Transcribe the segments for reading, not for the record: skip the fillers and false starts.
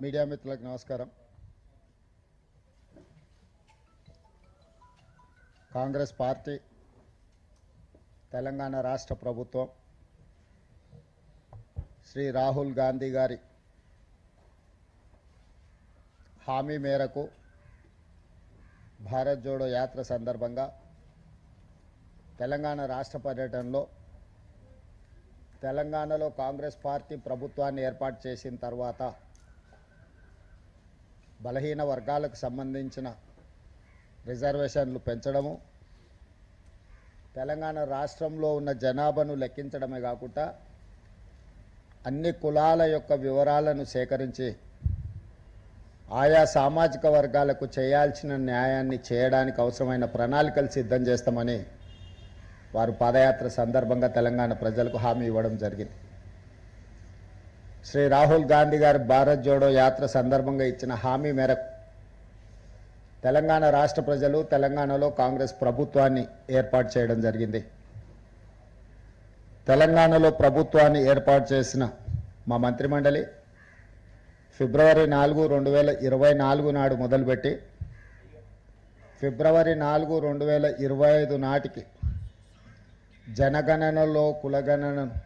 Media మిత్రులకు నమస్కారం. Congress party Telangana రాష్ట్ర ప్రభుత్వం శ్రీ రాహుల్ గాంధీ గారి హామీ మేరకు భారత్ జోడో యాత్ర సందర్భంగా తెలంగాణ రాష్ట్ర పర్యటనలో తెలంగాణలో కాంగ్రెస్ పార్టీ ప్రభుత్వాన్ని ఏర్పాటు చేసిన తర్వాత బలహీన వర్గాలకు సంబంధించిన రిజర్వేషన్లు పెంచడము, తెలంగాణ రాష్ట్రంలో ఉన్న జనాభాను లెక్కించడమే కాకుండా అన్ని కులాల యొక్క వివరాలను సేకరించి ఆయా సామాజిక వర్గాలకు చేయాల్సిన న్యాయాన్ని చేయడానికి అవసరమైన ప్రణాళికలు సిద్ధం చేస్తామని వారు పాదయాత్ర సందర్భంగా తెలంగాణ ప్రజలకు హామీ ఇవ్వడం జరిగింది. శ్రీ రాహుల్ గాంధీ గారి భారత్ జోడో యాత్ర సందర్భంగా ఇచ్చిన హామీ మేరకు తెలంగాణ రాష్ట్ర ప్రజలు తెలంగాణలో కాంగ్రెస్ ప్రభుత్వాన్ని ఏర్పాటు చేయడం జరిగింది. తెలంగాణలో ప్రభుత్వాన్ని ఏర్పాటు చేసిన మా మంత్రిమండలి ఫిబ్రవరి 4, 2024 నాడు మొదలుపెట్టి ఫిబ్రవరి 4, 2025 నాటికి జనగణనలో కులగణనను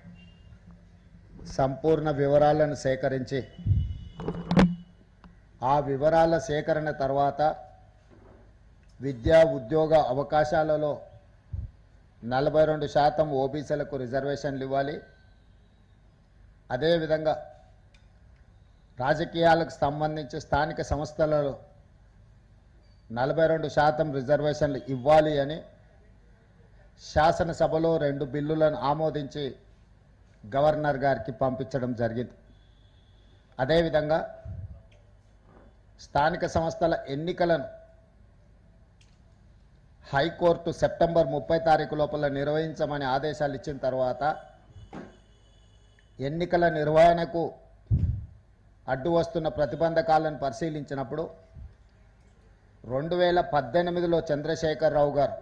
సంపూర్ణ వివరాలను సేకరించి ఆ వివరాల సేకరణ తర్వాత విద్యా ఉద్యోగ అవకాశాలలో 42% ఓబీసీలకు రిజర్వేషన్లు ఇవ్వాలి. అదేవిధంగా రాజకీయాలకు సంబంధించి స్థానిక సంస్థలలో 42% రిజర్వేషన్లు ఇవ్వాలి అని శాసనసభలో 2 బిల్లులను ఆమోదించి గవర్నర్ గారికి పంపించడం జరిగింది. అదేవిధంగా స్థానిక సంస్థల ఎన్నికలను హైకోర్టు సెప్టెంబర్ 30 తారీఖు లోపల నిర్వహించమని ఆదేశాలు ఇచ్చిన తర్వాత ఎన్నికల నిర్వహణకు అడ్డు వస్తున్న ప్రతిబంధకాలను పరిశీలించినప్పుడు 2018లో చంద్రశేఖరరావు గారు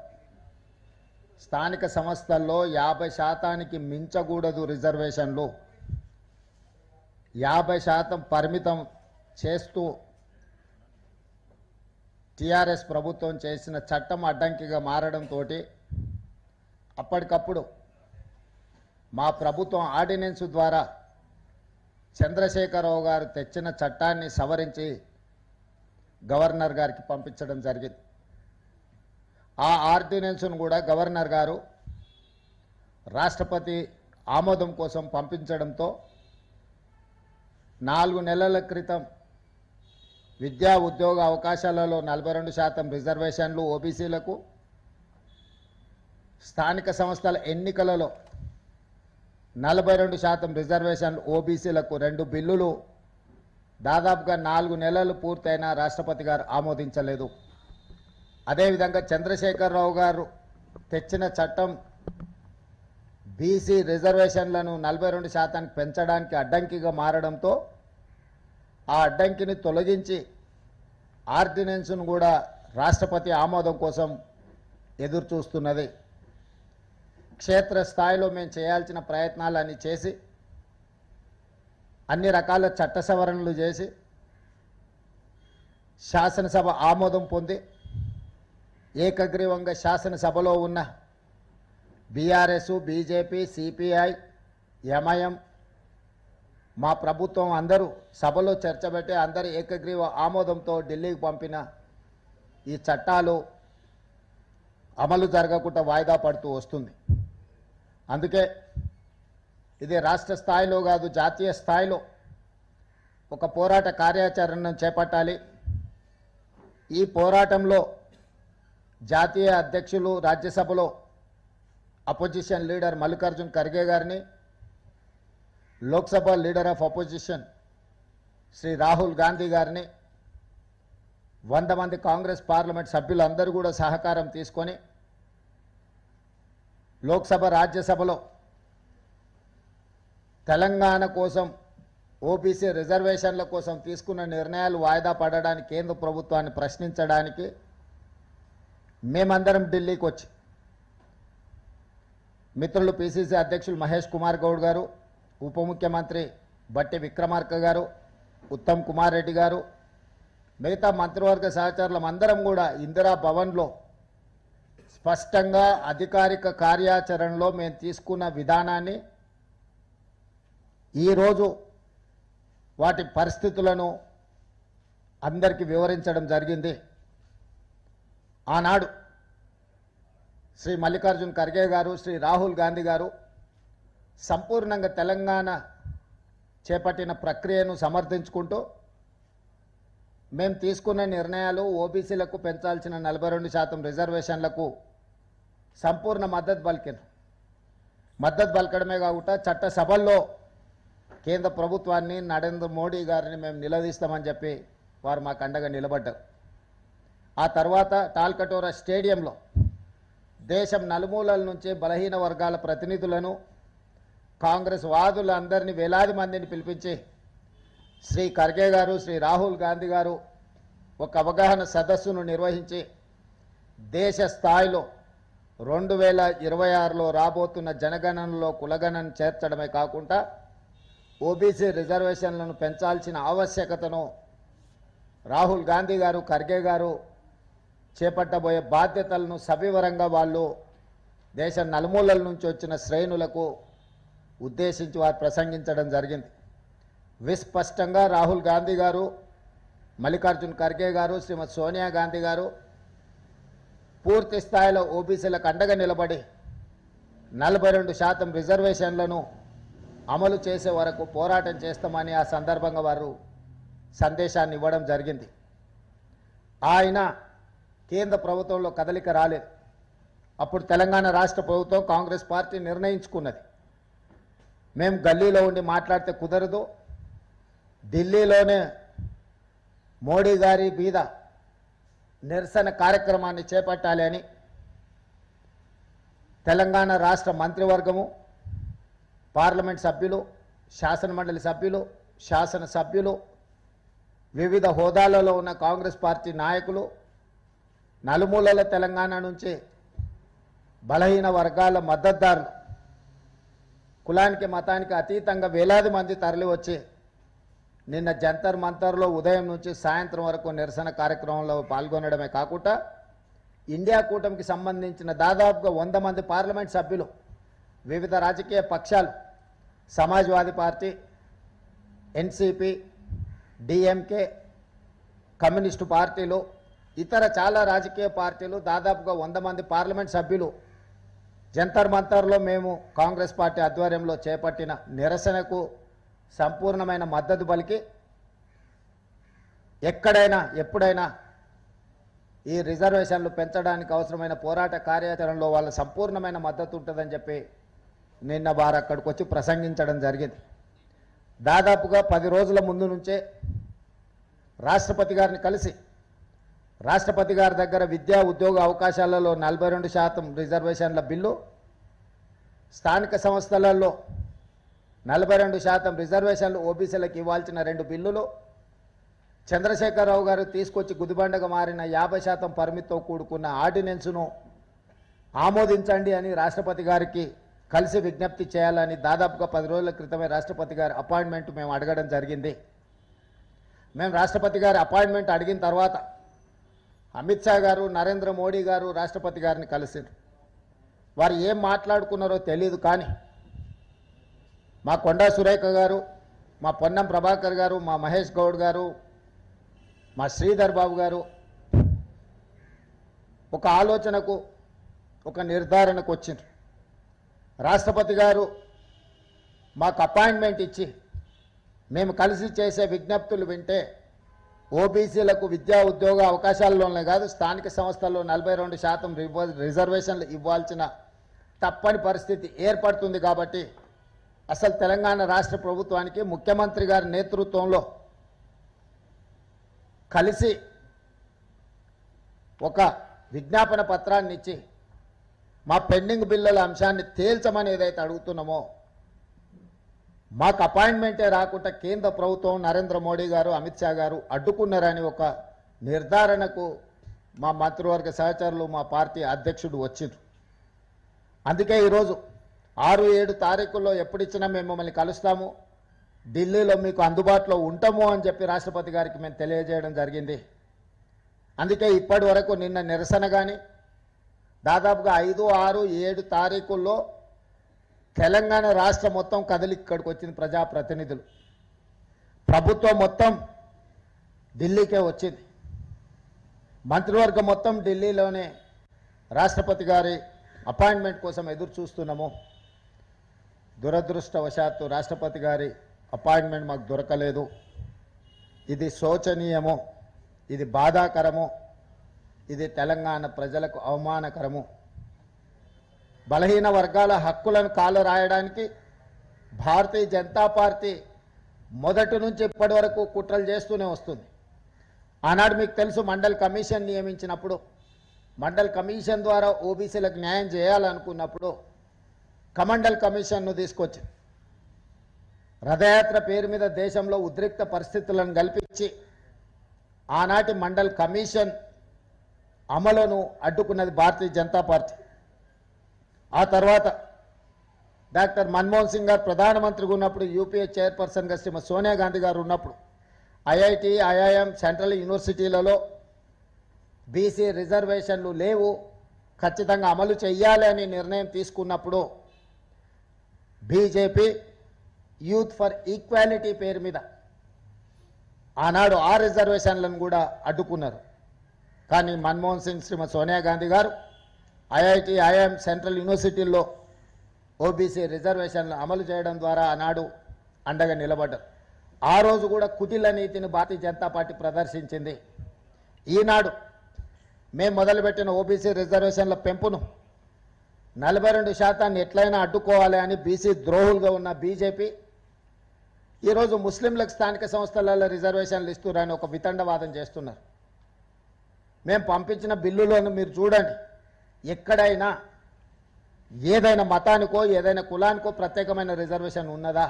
స్థానిక సంస్థల్లో 50% మించకూడదు రిజర్వేషన్లు, 50% పరిమితం చేస్తూ టీఆర్ఎస్ ప్రభుత్వం చేసిన చట్టం అడ్డంకిగా మారడంతో అప్పటికప్పుడు మా ప్రభుత్వం ఆర్డినెన్స్ ద్వారా చంద్రశేఖరరావు గారు తెచ్చిన చట్టాన్ని సవరించి గవర్నర్ గారికి పంపించడం జరిగింది. ఆ ఆర్డినెన్స్ను కూడా గవర్నర్ గారు రాష్ట్రపతి ఆమోదం కోసం పంపించడంతో 4 నెలల క్రితం విద్యా ఉద్యోగ అవకాశాలలో 42% రిజర్వేషన్లు ఓబీసీలకు, స్థానిక సంస్థల ఎన్నికలలో 42% రిజర్వేషన్లు ఓబీసీలకు 2 బిల్లులు దాదాపుగా 4 నెలలు పూర్తయినా రాష్ట్రపతి గారు ఆమోదించలేదు. అదేవిధంగా చంద్రశేఖరరావు గారు తెచ్చిన చట్టం బీసీ రిజర్వేషన్లను 42% పెంచడానికి అడ్డంకిగా మారడంతో ఆ అడ్డంకిని తొలగించి ఆర్డినెన్స్ను కూడా రాష్ట్రపతి ఆమోదం కోసం ఎదురు చూస్తున్నది. క్షేత్రస్థాయిలో మేము చేయాల్సిన ప్రయత్నాలన్నీ చేసి అన్ని రకాల చట్ట సవరణలు చేసి శాసనసభ ఆమోదం పొంది ఏకగ్రీవంగా శాసనసభలో ఉన్న బీఆర్ఎస్, బీజేపీ, సిపిఐ, ఎంఐఎం మా ప్రభుత్వం అందరూ సభలో చర్చ పెట్టి అందరూ ఏకగ్రీవ ఆమోదంతో ఢిల్లీకి పంపిన ఈ చట్టాలు అమలు జరగకుండా వాయిదా పడుతూ వస్తుంది. అందుకే ఇది రాష్ట్ర స్థాయిలో కాదు జాతీయ స్థాయిలో ఒక పోరాట కార్యాచరణను చేపట్టాలి. ఈ పోరాటంలో జాతీయ అధ్యక్షులు రాజ్యసభలో అపోజిషన్ లీడర్ మల్లికార్జున్ ఖర్గే గారిని, Lok Sabha leader of opposition Shri Rahul Gandhi గారిని 100 మంది కాంగ్రెస్ పార్లమెంట్ సభ్యులందరూ కూడా సహకారం తీసుకొని లోక్సభ రాజ్యసభలో తెలంగాణ కోసం ఓబీసీ రిజర్వేషన్ల కోసం తీసుకున్న నిర్ణయాలు వాయిదా పడడానికి కేంద్ర ప్రభుత్వాన్ని ప్రశ్నించడానికి మేమందరం ఢిల్లీకి వచ్చి మిత్రులు పిసిసి అధ్యక్షులు మహేష్ కుమార్ గౌడ్ గారు, ఉప ముఖ్యమంత్రి బట్టి విక్రమార్క గారు, ఉత్తమ్ కుమార్ రెడ్డి గారు, మిగతా మంత్రివర్గ సహచరులం అందరం కూడా ఇందిరా భవన్లో స్పష్టంగా అధికారిక కార్యాచరణలో మేము తీసుకున్న విధానాన్ని ఈరోజు వాటి పరిస్థితులను అందరికీ వివరించడం జరిగింది. ఆనాడు శ్రీ మల్లికార్జున్ ఖర్గే గారు, శ్రీ రాహుల్ గాంధీ గారు సంపూర్ణంగా తెలంగాణ చేపట్టిన ప్రక్రియను సమర్థించుకుంటూ మేము తీసుకున్న నిర్ణయాలు ఓబీసీలకు పెంచాల్సిన 42% రిజర్వేషన్లకు సంపూర్ణ మద్దతు పలికారు. మద్దతు పలకడమే కాకుండా చట్టసభల్లో కేంద్ర ప్రభుత్వాన్ని, నరేంద్ర మోడీ గారిని మేము నిలదీస్తామని చెప్పి వారు మాకు అండగా నిలబడ్డారు. ఆ తర్వాత టాల్కటోరా స్టేడియంలో దేశం నలుమూలల నుంచి బలహీన వర్గాల ప్రతినిధులను, కాంగ్రెస్ వాదులందరినీ వేలాది మందిని పిలిపించి శ్రీ ఖర్గే గారు, శ్రీ రాహుల్ గాంధీ గారు ఒక అవగాహన సదస్సును నిర్వహించి దేశ స్థాయిలో 2026లో రాబోతున్న జనగణనలో కులగణన చేర్చడమే కాకుండా ఓబీసీ రిజర్వేషన్లను పెంచాల్సిన ఆవశ్యకతను రాహుల్ గాంధీ గారు, ఖర్గే గారు చేపట్టబోయే బాధ్యతలను సవివరంగా వాళ్ళు దేశం నలుమూలల నుంచి వచ్చిన శ్రేణులకు ఉద్దేశించి వారు ప్రసంగించడం జరిగింది. విస్పష్టంగా రాహుల్ గాంధీ గారు, మల్లికార్జున్ ఖర్గే గారు, శ్రీమతి సోనియా గాంధీ గారు పూర్తి స్థాయిలో ఓబీసీలకు అండగా నిలబడి 42% రిజర్వేషన్లను అమలు చేసే వరకు పోరాటం చేస్తామని ఆ సందర్భంగా వారు సందేశాన్ని ఇవ్వడం జరిగింది. ఆయన కేంద్ర ప్రభుత్వంలో కదలిక రాలేదు. అప్పుడు తెలంగాణ రాష్ట్ర ప్రభుత్వం, కాంగ్రెస్ పార్టీ నిర్ణయించుకున్నది, మేము గల్లీలో ఉండి మాట్లాడితే కుదరదు, ఢిల్లీలోనే మోడీ గారి మీద నిరసన కార్యక్రమాన్ని చేపట్టాలి అని తెలంగాణ రాష్ట్ర మంత్రివర్గము, పార్లమెంట్ సభ్యులు, శాసనమండలి సభ్యులు, శాసనసభ్యులు, వివిధ హోదాలలో ఉన్న కాంగ్రెస్ పార్టీ నాయకులు, నలుమూలల తెలంగాణ నుంచి బలహీన వర్గాల మద్దతుదారులు, కులానికి మతానికి అతీతంగా వేలాది మంది తరలి వచ్చి నిన్న జంతర్ మంతర్లో ఉదయం నుంచి సాయంత్రం వరకు నిరసన కార్యక్రమంలో పాల్గొనడమే కాకుండా ఇండియా కూటమికి సంబంధించిన దాదాపుగా 100 మంది పార్లమెంట్ సభ్యులు, వివిధ రాజకీయ పక్షాలు, Samajwadi party, NCP, DMK, communist పార్టీలు, ఇతర చాలా రాజకీయ పార్టీలు, దాదాపుగా 100 మంది పార్లమెంట్ సభ్యులు జంతర్ మంతర్లో మేము కాంగ్రెస్ పార్టీ ఆధ్వర్యంలో చేపట్టిన నిరసనకు సంపూర్ణమైన మద్దతు పలికి ఎక్కడైనా ఎప్పుడైనా ఈ రిజర్వేషన్లు పెంచడానికి అవసరమైన పోరాట కార్యాచరణలో వాళ్ళ సంపూర్ణమైన మద్దతు ఉంటుందని చెప్పి నిన్న వారు అక్కడికి వచ్చి ప్రసంగించడం జరిగింది. దాదాపుగా 10 రోజుల ముందు నుంచే రాష్ట్రపతి గారిని కలిసి రాష్ట్రపతి గారి దగ్గర విద్యా ఉద్యోగ అవకాశాలలో 42% రిజర్వేషన్ల బిల్లు, స్థానిక సంస్థలలో 42% రిజర్వేషన్లు ఓబీసీలకు ఇవ్వాల్సిన 2 బిల్లులు, చంద్రశేఖరరావు గారు తీసుకొచ్చి గుదిబండగా మారిన 50% పరిమితితో కూడుకున్న ఆర్డినెన్స్ను ఆమోదించండి అని రాష్ట్రపతి గారికి కలిసి విజ్ఞప్తి చేయాలని దాదాపుగా 10 రోజుల క్రితమే రాష్ట్రపతి గారి అపాయింట్మెంట్ మేము అడగడం జరిగింది. మేము రాష్ట్రపతి గారి అపాయింట్మెంట్ అడిగిన తర్వాత అమిత్ షా గారు, నరేంద్ర మోడీ గారు రాష్ట్రపతి గారిని కలిసారు. వారు ఏం మాట్లాడుకున్నారో తెలియదు, కానీ మా కొండా సురేఖ గారు, మా పొన్నం ప్రభాకర్ గారు, మా మహేష్ గౌడ్ గారు, మా శ్రీధర్ బాబు గారు ఒక ఆలోచనకు, ఒక నిర్ధారణకు వచ్చిండ్రు. రాష్ట్రపతి గారు మాకు అపాయింట్మెంట్ ఇచ్చి మేము కలిసి చేసే విజ్ఞప్తులు వింటే ఓబీసీలకు విద్యా ఉద్యోగ అవకాశాల్లోనే కాదు, స్థానిక సంస్థల్లో 42% రిజర్వేషన్లు ఇవ్వాల్సిన తప్పని పరిస్థితి ఏర్పడుతుంది. కాబట్టి అసలు తెలంగాణ రాష్ట్ర ప్రభుత్వానికి ముఖ్యమంత్రి గారి నేతృత్వంలో కలిసి ఒక విజ్ఞాపన పత్రాన్ని ఇచ్చి మా పెండింగ్ బిల్లుల అంశాన్ని తేల్చమని ఏదైతే అడుగుతున్నామో, మాకు అపాయింట్మెంటే రాకుండా కేంద్ర ప్రభుత్వం, నరేంద్ర మోడీ గారు, అమిత్ షా గారు అడ్డుకున్నారని ఒక నిర్ధారణకు మా మంత్రివర్గ సహచరులు, మా పార్టీ అధ్యక్షుడు వచ్చిండ్రు. అందుకే ఈరోజు 6-7 తారీఖుల్లో ఎప్పుడు ఇచ్చినా మేము మిమ్మల్ని కలుస్తాము, ఢిల్లీలో మీకు అందుబాటులో ఉంటాము అని చెప్పి రాష్ట్రపతి గారికి మేము తెలియజేయడం జరిగింది. అందుకే ఇప్పటి వరకు నిన్న నిరసన కానీ దాదాపుగా 5, 6, 7 తారీఖుల్లో తెలంగాణ రాష్ట్రం మొత్తం కదిలి ఇక్కడికి వచ్చింది. ప్రజాప్రతినిధులు ప్రభుత్వం మొత్తం ఢిల్లీకే వచ్చింది. మంత్రివర్గం మొత్తం ఢిల్లీలోనే రాష్ట్రపతి గారి అపాయింట్మెంట్ కోసం ఎదురు చూస్తున్నాము. దురదృష్టవశాత్తు రాష్ట్రపతి గారి అపాయింట్మెంట్ మాకు దొరకలేదు. ఇది శోచనీయము, ఇది బాధాకరము, ఇది తెలంగాణ ప్రజలకు అవమానకరము. బలహీన వర్గాల హక్కులను కాలు రాయడానికి భారతీయ జనతా పార్టీ మొదటి నుంచి ఇప్పటి వరకు కుట్రలు చేస్తూనే వస్తుంది. ఆనాడు మీకు తెలుసు, మండల్ కమిషన్ నియమించినప్పుడు, మండల్ కమిషన్ ద్వారా ఓబీసీలకు న్యాయం చేయాలనుకున్నప్పుడు కమండల్ కమిషన్ను తీసుకొచ్చింది. రథయాత్ర పేరు మీద దేశంలో ఉద్రిక్త పరిస్థితులను కల్పించి ఆనాటి మండల్ కమిషన్ అమలును అడ్డుకున్నది భారతీయ జనతా పార్టీ. ఆ తర్వాత డాక్టర్ మన్మోహన్ సింగ్ గారు ప్రధానమంత్రిగా ఉన్నప్పుడు, యూపీఏ చైర్పర్సన్గా శ్రీమతి సోనియా గాంధీ గారు ఉన్నప్పుడు ఐఐటి, ఐఐఎం, సెంట్రల్ యూనివర్సిటీలలో బీసీ రిజర్వేషన్లు లేవు, ఖచ్చితంగా అమలు చేయాలి అని నిర్ణయం తీసుకున్నప్పుడు బీజేపీ యూత్ ఫర్ ఈక్వాలిటీ పేరు మీద ఆనాడు ఆ రిజర్వేషన్లను కూడా అడ్డుకున్నారు. కానీ మన్మోహన్ సింగ్, శ్రీమతి సోనియా గాంధీ గారు ఐఐటి, ఐఐఎం, సెంట్రల్ యూనివర్సిటీల్లో ఓబీసీ రిజర్వేషన్లు అమలు చేయడం ద్వారా ఆనాడు అండగా నిలబడ్డారు. ఆ రోజు కూడా కుటిల నీతిని భారతీయ జనతా పార్టీ ప్రదర్శించింది. ఈనాడు మేము మొదలుపెట్టిన ఓబీసీ రిజర్వేషన్ల పెంపును 42% ఎట్లయినా అడ్డుకోవాలి అని బీసీ ద్రోహులుగా ఉన్న బీజేపీ ఈరోజు ముస్లింలకు స్థానిక సంస్థలలో రిజర్వేషన్లు ఇస్తున్నారని ఒక వితండవాదం చేస్తున్నారు. మేము పంపించిన బిల్లులను మీరు చూడండి, ఎక్కడైనా ఏదైనా మతానికో ఏదైనా కులానికో ప్రత్యేకమైన రిజర్వేషన్ ఉన్నదా?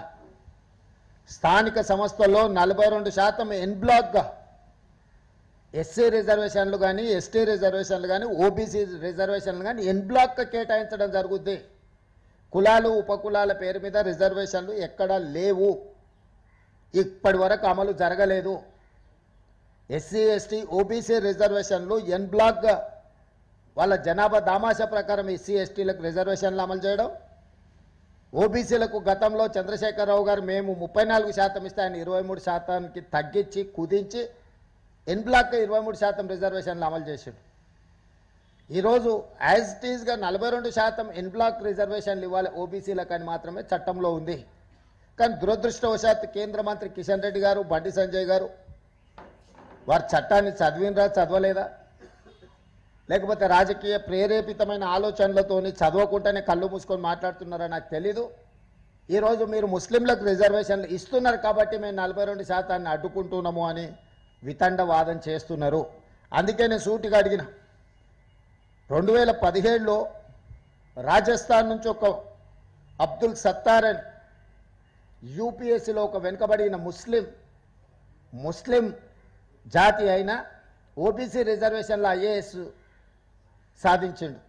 స్థానిక సంస్థల్లో 42% ఎన్ బ్లాక్గా ఎస్సీ రిజర్వేషన్లు కానీ, ఎస్టీ రిజర్వేషన్లు కానీ, ఓబీసీ రిజర్వేషన్లు కానీ ఎన్ బ్లాక్గా కేటాయించడం జరుగుద్ది. కులాలు, ఉపకులాల పేరు మీద రిజర్వేషన్లు ఎక్కడా లేవు, ఇప్పటి వరకు అమలు జరగలేదు. ఎస్సీ, ఎస్టీ, ఓబీసీ రిజర్వేషన్లు ఎన్ బ్లాక్గా వాళ్ళ జనాభా దామాషా ప్రకారం ఎస్సీ, ఎస్టీలకు రిజర్వేషన్లు అమలు చేయడం, ఓబీసీలకు గతంలో చంద్రశేఖరరావు గారు మేము 34% ఇస్తే ఆయన 23%కి తగ్గించి కుదించి ఎన్ బ్లాక్గా 23% రిజర్వేషన్లు అమలు చేశాడు. ఈరోజు యాజ్ ఇట్ ఈజ్గా 42% ఎన్ బ్లాక్ రిజర్వేషన్లు ఇవ్వాలి ఓబీసీలకు అని మాత్రమే చట్టంలో ఉంది. కానీ దురదృష్టవశాత్తు కేంద్ర మంత్రి కిషన్ రెడ్డి గారు, బండి సంజయ్ గారు వారు చట్టాన్ని చదివినరా, చదవలేదా, లేకపోతే రాజకీయ ప్రేరేపితమైన ఆలోచనలతోని చదవకుండానే కళ్ళు మూసుకొని మాట్లాడుతున్నారా నాకు తెలీదు. ఈరోజు మీరు ముస్లింలకు రిజర్వేషన్లు ఇస్తున్నారు కాబట్టి మేము 42% అడ్డుకుంటున్నాము అని వితండవాదం చేస్తున్నారు. అందుకే నేను సూటిగా అడిగిన, 2017లో రాజస్థాన్ నుంచి ఒక అబ్దుల్ సత్తార్ అని యూపీఎస్సీలో ఒక వెనుకబడిన ముస్లిం జాతి అయిన ఓబీసీ రిజర్వేషన్లో ఐఏఎస్ సాధించిండు.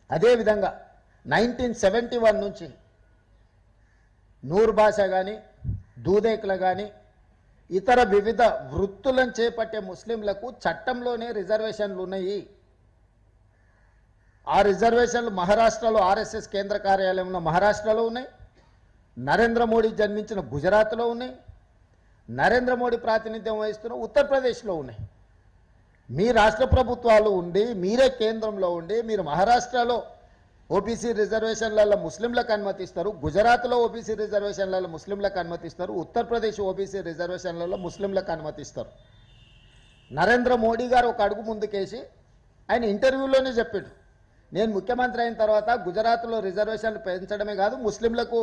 అదేవిధంగా 1971 నుంచి నూర్ భాష కానీ, దూదేకుల కానీ, ఇతర వివిధ వృత్తులను చేపట్టే ముస్లింలకు చట్టంలోనే రిజర్వేషన్లు ఉన్నాయి. ఆ రిజర్వేషన్లు మహారాష్ట్రలో ఆర్ఎస్ఎస్ కేంద్ర కార్యాలయం ఉన్న మహారాష్ట్రలో ఉన్నాయి, నరేంద్ర మోడీ జన్మించిన గుజరాత్లో ఉన్నాయి, నరేంద్ర మోడీ ప్రాతినిధ్యం వహిస్తున్న ఉత్తరప్రదేశ్లో ఉన్నాయి. మీ రాష్ట్ర ప్రభుత్వాలు ఉండి, మీరే కేంద్రంలో ఉండి, మీరు మహారాష్ట్రలో ఓబీసీ రిజర్వేషన్లలో ముస్లింలకు అనుమతిస్తారు, గుజరాత్లో ఓబీసీ రిజర్వేషన్లలో ముస్లింలకు అనుమతిస్తారు, ఉత్తరప్రదేశ్ ఓబీసీ రిజర్వేషన్లలో ముస్లింలకు అనుమతిస్తారు. నరేంద్ర మోడీ గారు ఒక అడుగు ముందుకేసి ఆయన ఇంటర్వ్యూలోనే చెప్పాడు, నేను ముఖ్యమంత్రి అయిన తర్వాత గుజరాత్లో రిజర్వేషన్లు పెంచడమే కాదు ముస్లింలకు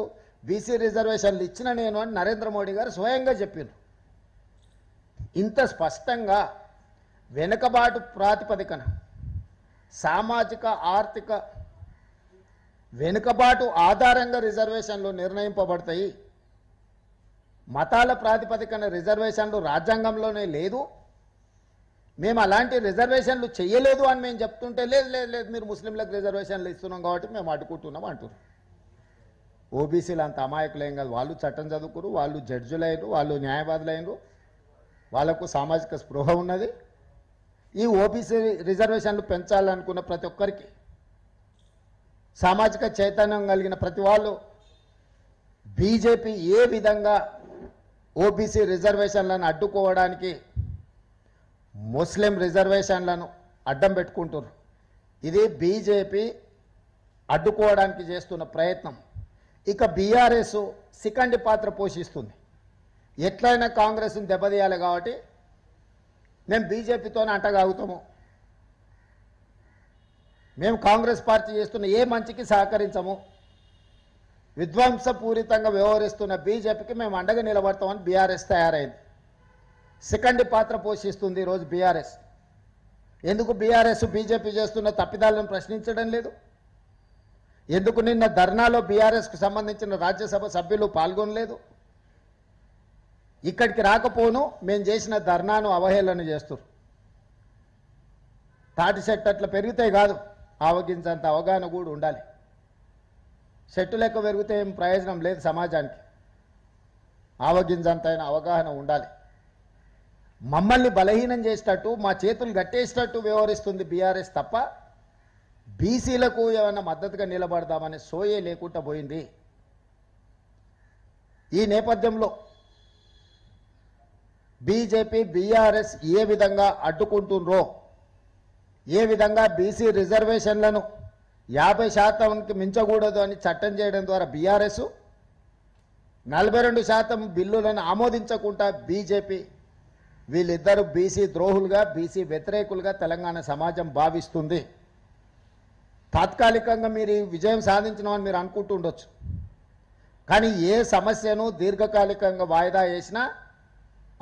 బీసీ రిజర్వేషన్లు ఇచ్చిన నేను అని నరేంద్ర మోడీ గారు స్వయంగా చెప్పారు. ఇంత స్పష్టంగా వెనుకబాటు ప్రాతిపదికన సామాజిక ఆర్థిక వెనుకబాటు ఆధారంగా రిజర్వేషన్లు నిర్ణయింపబడతాయి, మతాల ప్రాతిపదికన రిజర్వేషన్లు రాజ్యాంగంలోనే లేదు, మేము అలాంటి రిజర్వేషన్లు చేయలేదు అని మేము చెప్తుంటే లేదు లేదు లేదు మీరు ముస్లింలకు రిజర్వేషన్లు ఇస్తున్నాం కాబట్టి మేము అడ్డుకుంటున్నాం అంటున్నారు. ఓబీసీలు అంత అమాయకులేం కాదు, వాళ్ళు చట్టం చదువుకురు, వాళ్ళు జడ్జులైనరు, వాళ్ళు న్యాయవాదులైనరు, వాళ్లకు సామాజిక స్పృహ ఉన్నది. ఈ ఓబీసీ రిజర్వేషన్లు పెంచాలనుకున్న ప్రతి ఒక్కరికి, సామాజిక చైతన్యం కలిగిన ప్రతి వాళ్ళు బీజేపీ ఏ విధంగా ఓబీసీ రిజర్వేషన్లను అడ్డుకోవడానికి ముస్లిం రిజర్వేషన్లను అడ్డం పెట్టుకుంటున్నారు. ఇది బీజేపీ అడ్డుకోవడానికి చేస్తున్న ప్రయత్నం. ఇక బీఆర్ఎస్ సికండి పాత్ర పోషిస్తుంది. ఎట్లయినా కాంగ్రెస్ని దెబ్బతీయాలి కాబట్టి మేము బీజేపీతోనే అంటగాగుతాము, మేము కాంగ్రెస్ పార్టీ చేస్తున్న ఏ మంచికి సహకరించము, విధ్వంసపూరితంగా వ్యవహరిస్తున్న బీజేపీకి మేము అండగా నిలబడతామని బీఆర్ఎస్ తయారైంది. సెకండ్ పాత్ర పోషిస్తుంది ఈరోజు బీఆర్ఎస్. ఎందుకు బీఆర్ఎస్ బీజేపీ చేస్తున్న తప్పిదాలను ప్రశ్నించడం లేదు? ఎందుకు నిన్న ధర్నాలో బీఆర్ఎస్కు సంబంధించిన రాజ్యసభ సభ్యులు పాల్గొనలేదు? ఇక్కడికి రాకపోను మేము చేసిన ధర్నాను అవహేళన చేస్తారు. తాటి చెట్టు అట్లా పెరిగితే కాదు, ఆవగించంత అవగాహన కూడా ఉండాలి. చెట్టు లెక్క పెరిగితే ఏం ప్రయోజనం లేదు సమాజానికి, ఆవగింజంత అయిన అవగాహన ఉండాలి. మమ్మల్ని బలహీనం చేసేటట్టు, మా చేతులు గట్టేసేటట్టు వ్యవహరిస్తుంది బీఆర్ఎస్ తప్ప బీసీలకు ఏమైనా మద్దతుగా నిలబడదామనే సోయే లేకుండా పోయింది. ఈ నేపథ్యంలో బీజేపీ బీఆర్ఎస్ ఏ విధంగా అడ్డుకుంటుండ్రో, ఏ విధంగా బీసీ రిజర్వేషన్లను 50% మించకూడదు అని చట్టం చేయడం ద్వారా బీఆర్ఎస్, 42% బిల్లులను ఆమోదించకుండా బీజేపీ, వీళ్ళిద్దరూ బీసీ ద్రోహులుగా, బీసీ వ్యతిరేకులుగా తెలంగాణ సమాజం భావిస్తుంది. తాత్కాలికంగా మీరు విజయం సాధించినామని మీరు అనుకుంటుండొచ్చు, కానీ ఏ సమస్యను దీర్ఘకాలికంగా వాయిదా వేసినా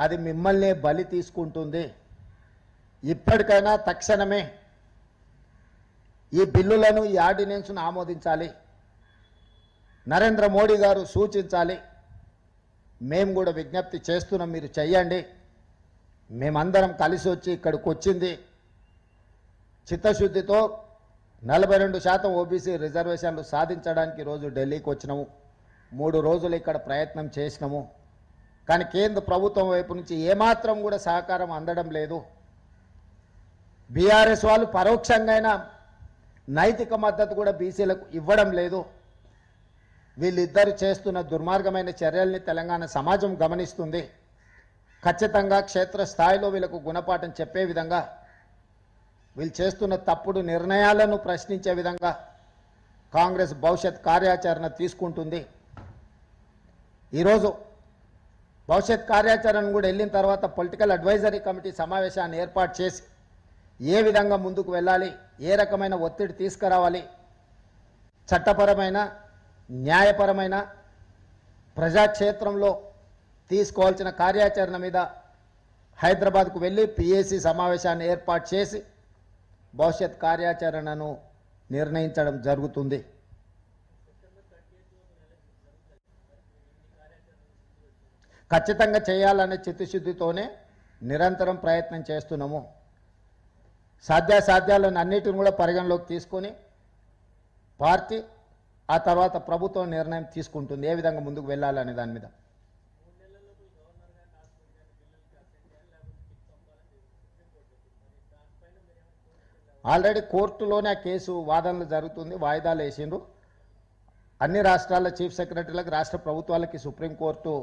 అది మిమ్మల్నే బలి తీసుకుంటుంది. ఇప్పటికైనా తక్షణమే ఈ బిల్లులను, ఈ ఆర్డినెన్స్ను ఆమోదించాలి. నరేంద్ర మోడీ గారు సూచించాలి. మేము కూడా విజ్ఞప్తి చేస్తున్నాం, మీరు చెయ్యండి. మేమందరం కలిసి వచ్చి ఇక్కడికి వచ్చింది చిత్తశుద్ధితో 42% ఓబీసీ రిజర్వేషన్లు సాధించడానికి ఈరోజు ఢిల్లీకి వచ్చినాము. 3 రోజులు ఇక్కడ ప్రయత్నం చేసినాము. కానీ కేంద్ర ప్రభుత్వం వైపు నుంచి ఏమాత్రం కూడా సహకారం అందడం లేదు. బీఆర్ఎస్ వాళ్ళు పరోక్షంగా నైతిక మద్దతు కూడా బీసీలకు ఇవ్వడం లేదు. వీళ్ళిద్దరు చేస్తున్న దుర్మార్గమైన చర్యల్ని తెలంగాణ సమాజం గమనిస్తుంది. ఖచ్చితంగా క్షేత్రస్థాయిలో వీళ్ళకు గుణపాఠం చెప్పే విధంగా, వీళ్ళు చేస్తున్న తప్పుడు నిర్ణయాలను ప్రశ్నించే విధంగా కాంగ్రెస్ భవిష్యత్ కార్యాచరణ తీసుకుంటుంది. ఈరోజు భవిష్యత్ కార్యాచరణ కూడా వెళ్ళిన తర్వాత పొలిటికల్ అడ్వైజరీ కమిటీ సమావేశాన్ని ఏర్పాటు చేసి ఏ విధంగా ముందుకు వెళ్ళాలి, ఏ రకమైన ఒత్తిడి తీసుకురావాలి, చట్టపరమైన, న్యాయపరమైన, ప్రజాక్షేత్రంలో తీసుకోవాల్సిన కార్యాచరణ మీద హైదరాబాద్కు వెళ్ళి పిఏసీ సమావేశాన్ని ఏర్పాటు చేసి భవిష్యత్ కార్యాచరణను నిర్ణయించడం జరుగుతుంది. ఖచ్చితంగా చేయాలనే చిత్తశుద్ధితోనే నిరంతరం ప్రయత్నం చేస్తున్నాము. సాధ్యాసాధ్యాలను అన్నిటిని కూడా పరిగణలోకి తీసుకొని పార్టీ, ఆ తర్వాత ప్రభుత్వం నిర్ణయం తీసుకుంటుంది ఏ విధంగా ముందుకు వెళ్ళాలనే దాని మీద. ఆల్రెడీ కోర్టులోనే ఆ కేసు వాదనలు జరుగుతుంది, వాయిదాలు వేసిండ్రు. అన్ని రాష్ట్రాల చీఫ్ సెక్రటరీలకు, రాష్ట్ర ప్రభుత్వాలకి సుప్రీంకోర్టు